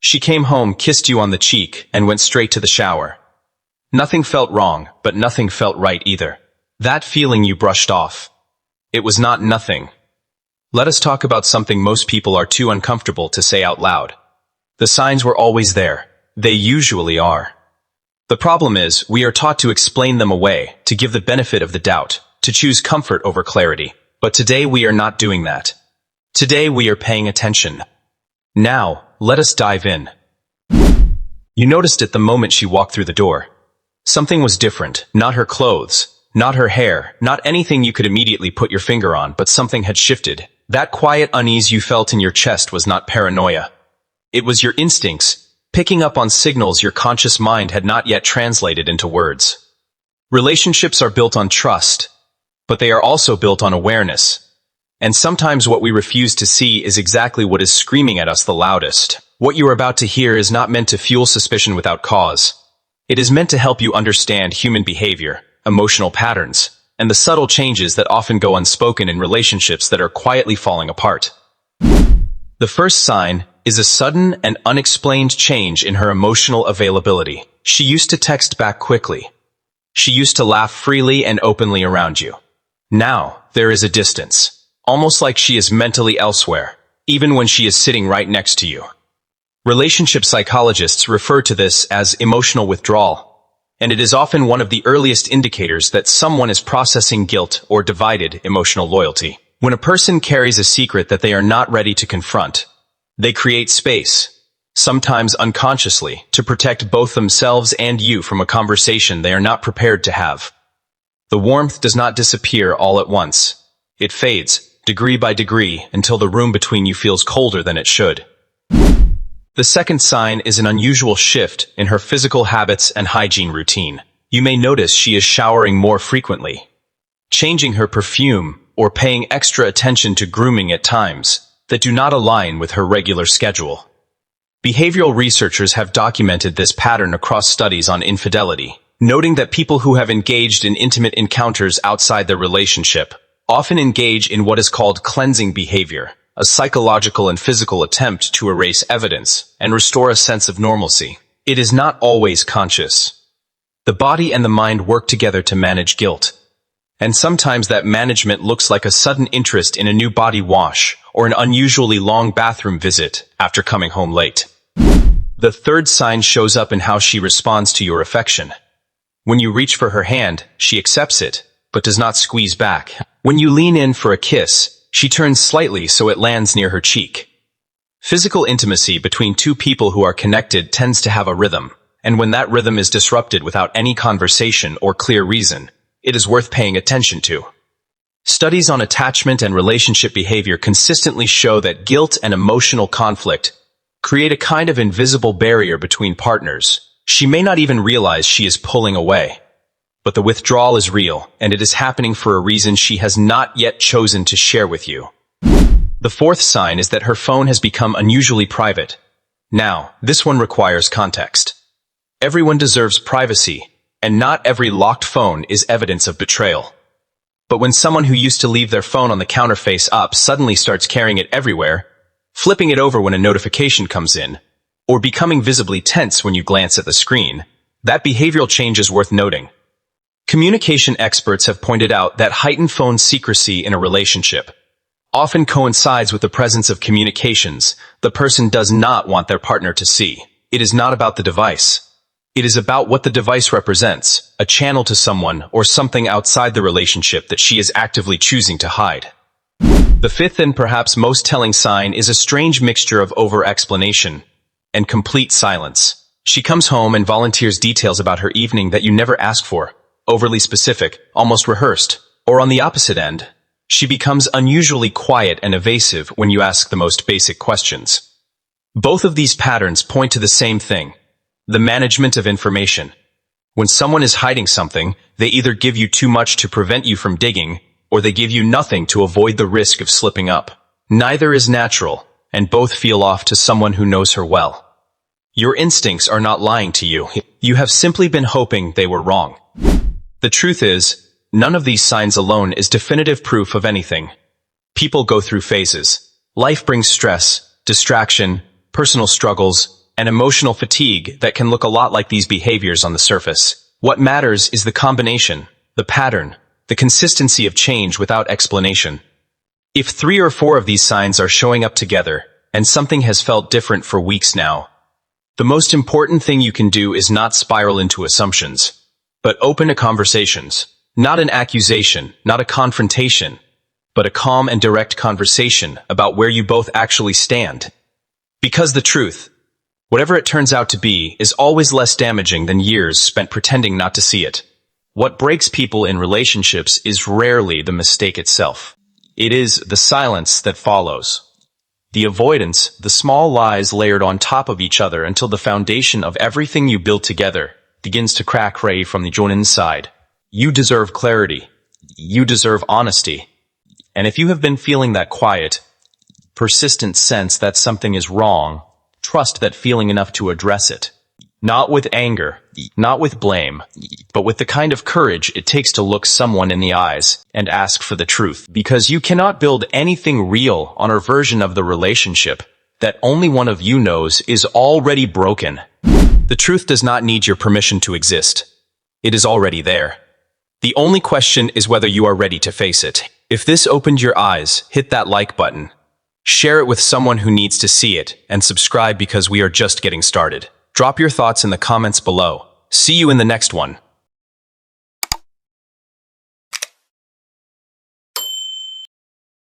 She came home, kissed you on the cheek, and went straight to the shower. Nothing felt wrong, but nothing felt right either. That feeling you brushed off. It was not nothing. Let us talk about something most people are too uncomfortable to say out loud. The signs were always there. They usually are. The problem is, we are taught to explain them away, to give the benefit of the doubt, to choose comfort over clarity. But today we are not doing that. Today we are paying attention. Now, let us dive in. You noticed it the moment she walked through the door. Something was different, not her clothes, not her hair, not anything you could immediately put your finger on, but something had shifted. That quiet unease you felt in your chest was not paranoia. It was your instincts, picking up on signals your conscious mind had not yet translated into words. Relationships are built on trust, but they are also built on awareness. And sometimes what we refuse to see is exactly what is screaming at us the loudest. What you are about to hear is not meant to fuel suspicion without cause. It is meant to help you understand human behavior, emotional patterns, and the subtle changes that often go unspoken in relationships that are quietly falling apart. The first sign is a sudden and unexplained change in her emotional availability. She used to text back quickly. She used to laugh freely and openly around you. Now, there is a distance. Almost like she is mentally elsewhere, even when she is sitting right next to you. Relationship psychologists refer to this as emotional withdrawal, and it is often one of the earliest indicators that someone is processing guilt or divided emotional loyalty. When a person carries a secret that they are not ready to confront, they create space, sometimes unconsciously, to protect both themselves and you from a conversation they are not prepared to have. The warmth does not disappear all at once. It fades, degree by degree, until the room between you feels colder than it should. The second sign is an unusual shift in her physical habits and hygiene routine. You may notice she is showering more frequently, changing her perfume, or paying extra attention to grooming at times that do not align with her regular schedule. Behavioral researchers have documented this pattern across studies on infidelity, noting that people who have engaged in intimate encounters outside their relationship often engage in what is called cleansing behavior, a psychological and physical attempt to erase evidence and restore a sense of normalcy. It is not always conscious. The body and the mind work together to manage guilt, and sometimes that management looks like a sudden interest in a new body wash or an unusually long bathroom visit after coming home late. The third sign shows up in how she responds to your affection. When you reach for her hand, she accepts it, but does not squeeze back. When you lean in for a kiss, she turns slightly so it lands near her cheek. Physical intimacy between two people who are connected tends to have a rhythm, and when that rhythm is disrupted without any conversation or clear reason, it is worth paying attention to. Studies on attachment and relationship behavior consistently show that guilt and emotional conflict create a kind of invisible barrier between partners. She may not even realize she is pulling away. But the withdrawal is real, and it is happening for a reason she has not yet chosen to share with you. The fourth sign is that her phone has become unusually private. Now, this one requires context. Everyone deserves privacy, and not every locked phone is evidence of betrayal. But when someone who used to leave their phone on the counter face up suddenly starts carrying it everywhere, flipping it over when a notification comes in, or becoming visibly tense when you glance at the screen, that behavioral change is worth noting. Communication experts have pointed out that heightened phone secrecy in a relationship often coincides with the presence of communications the person does not want their partner to see. It is not about the device. It is about what the device represents, a channel to someone or something outside the relationship that she is actively choosing to hide. The fifth and perhaps most telling sign is a strange mixture of over-explanation and complete silence. She comes home and volunteers details about her evening that you never ask for. Overly specific, almost rehearsed, or on the opposite end, she becomes unusually quiet and evasive when you ask the most basic questions. Both of these patterns point to the same thing, the management of information. When someone is hiding something, they either give you too much to prevent you from digging, or they give you nothing to avoid the risk of slipping up. Neither is natural, and both feel off to someone who knows her well. Your instincts are not lying to you. You have simply been hoping they were wrong. The truth is, none of these signs alone is definitive proof of anything. People go through phases. Life brings stress, distraction, personal struggles, and emotional fatigue that can look a lot like these behaviors on the surface. What matters is the combination, the pattern, the consistency of change without explanation. If 3 or 4 of these signs are showing up together, and something has felt different for weeks now, the most important thing you can do is not spiral into assumptions, but open to conversations. Not an accusation, not a confrontation, but a calm and direct conversation about where you both actually stand. Because the truth, whatever it turns out to be, is always less damaging than years spent pretending not to see it. What breaks people in relationships is rarely the mistake itself. It is the silence that follows. The avoidance, the small lies layered on top of each other until the foundation of everything you build together begins to crack from the inside. You deserve clarity. You deserve honesty. And if you have been feeling that quiet, persistent sense that something is wrong, trust that feeling enough to address it. Not with anger, not with blame, but with the kind of courage it takes to look someone in the eyes and ask for the truth. Because you cannot build anything real on a version of the relationship that only one of you knows is already broken. The truth does not need your permission to exist. It is already there. The only question is whether you are ready to face it. If this opened your eyes, hit that like button. Share it with someone who needs to see it, and subscribe because we are just getting started. Drop your thoughts in the comments below. See you in the next one.